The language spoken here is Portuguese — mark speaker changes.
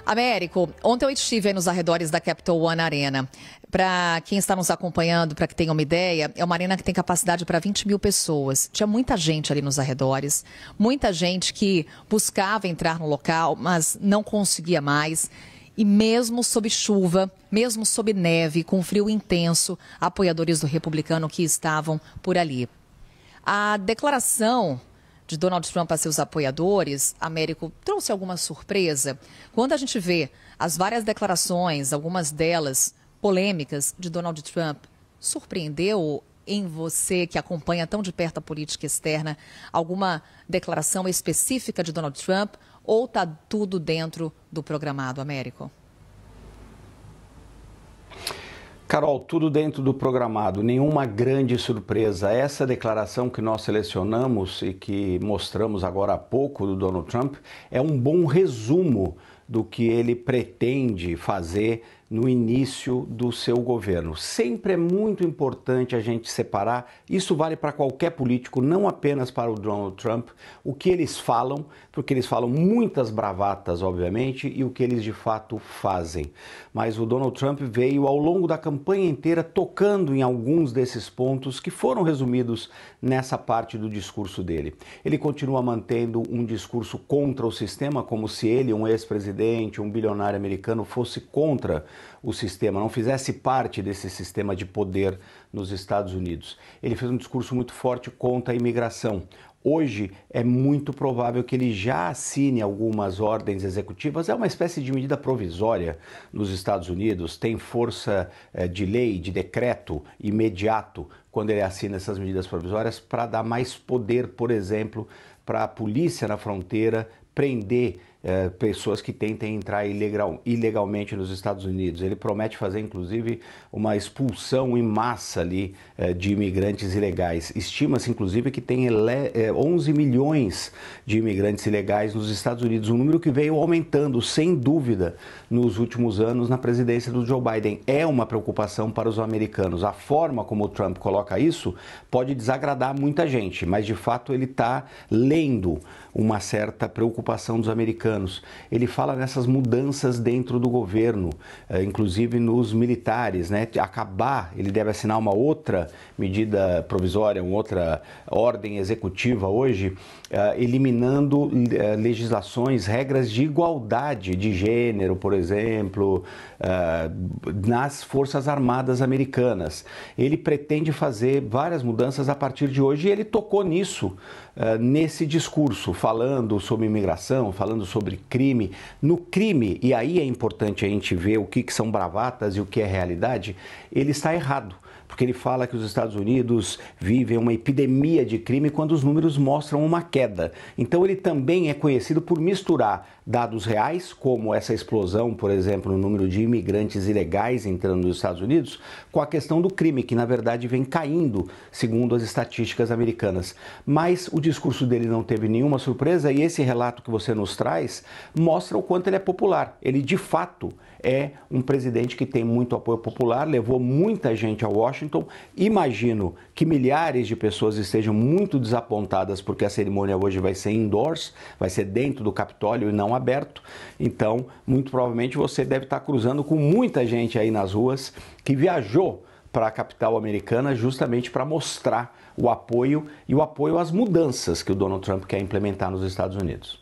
Speaker 1: Américo, ontem eu estive aí nos arredores da Capital One Arena. Para quem está nos acompanhando, para que tenha uma ideia, é uma arena que tem capacidade para 20 mil pessoas. Tinha muita gente ali nos arredores, muita gente que buscava entrar no local, mas não conseguia mais. E mesmo sob chuva, mesmo sob neve, com frio intenso, apoiadores do republicano que estavam por ali. A declaração de Donald Trump a seus apoiadores, Américo, trouxe alguma surpresa? Quando a gente vê as várias declarações, algumas delas polêmicas de Donald Trump, surpreendeu em você, que acompanha tão de perto a política externa, alguma declaração específica de Donald Trump ou está tudo dentro do programado, Américo?
Speaker 2: Carol, tudo dentro do programado, nenhuma grande surpresa. Essa declaração que nós selecionamos e que mostramos agora há pouco do Donald Trump é um bom resumo do que ele pretende fazer no início do seu governo. Sempre é muito importante a gente separar, isso vale para qualquer político, não apenas para o Donald Trump, o que eles falam, porque eles falam muitas bravatas, obviamente, e o que eles de fato fazem. Mas o Donald Trump veio ao longo da campanha inteira tocando em alguns desses pontos que foram resumidos nessa parte do discurso dele. Ele continua mantendo um discurso contra o sistema, como se ele, um ex-presidente, um bilionário americano, fosse contra o sistema, não fizesse parte desse sistema de poder nos Estados Unidos. Ele fez um discurso muito forte contra a imigração. Hoje é muito provável que ele já assine algumas ordens executivas, é uma espécie de medida provisória nos Estados Unidos, tem força de lei, de decreto imediato quando ele assina essas medidas provisórias para dar mais poder, por exemplo, para a polícia na fronteira prender pessoas que tentem entrar ilegalmente nos Estados Unidos. Ele promete fazer, inclusive, uma expulsão em massa ali de imigrantes ilegais. Estima-se, inclusive, que tem 11 milhões de imigrantes ilegais nos Estados Unidos, um número que veio aumentando, sem dúvida, nos últimos anos na presidência do Joe Biden. É uma preocupação para os americanos. A forma como o Trump coloca isso pode desagradar muita gente, mas, de fato, ele está lendo uma certa preocupação dos americanos. Ele fala nessas mudanças dentro do governo, inclusive nos militares, né? Ele deve assinar uma outra medida provisória, uma outra ordem executiva hoje, eliminando legislações, regras de igualdade de gênero, por exemplo, nas Forças Armadas americanas. Ele pretende fazer várias mudanças a partir de hoje e ele tocou nisso, nesse discurso, falando sobre imigração, falando sobre crime. No crime, e aí é importante a gente ver o que são bravatas e o que é realidade, ele está errado. Porque ele fala que os Estados Unidos vivem uma epidemia de crime quando os números mostram uma queda. Então ele também é conhecido por misturar dados reais, como essa explosão, por exemplo, no número de imigrantes ilegais entrando nos Estados Unidos, com a questão do crime, que na verdade vem caindo, segundo as estatísticas americanas. Mas o discurso dele não teve nenhuma surpresa e esse relato que você nos traz mostra o quanto ele é popular. Ele de fato é um presidente que tem muito apoio popular, levou muita gente a Washington. Imagino que milhares de pessoas estejam muito desapontadas porque a cerimônia hoje vai ser indoors, vai ser dentro do Capitólio e não aberto. Então, muito provavelmente você deve estar cruzando com muita gente aí nas ruas que viajou para a capital americana justamente para mostrar o apoio e o apoio às mudanças que o Donald Trump quer implementar nos Estados Unidos.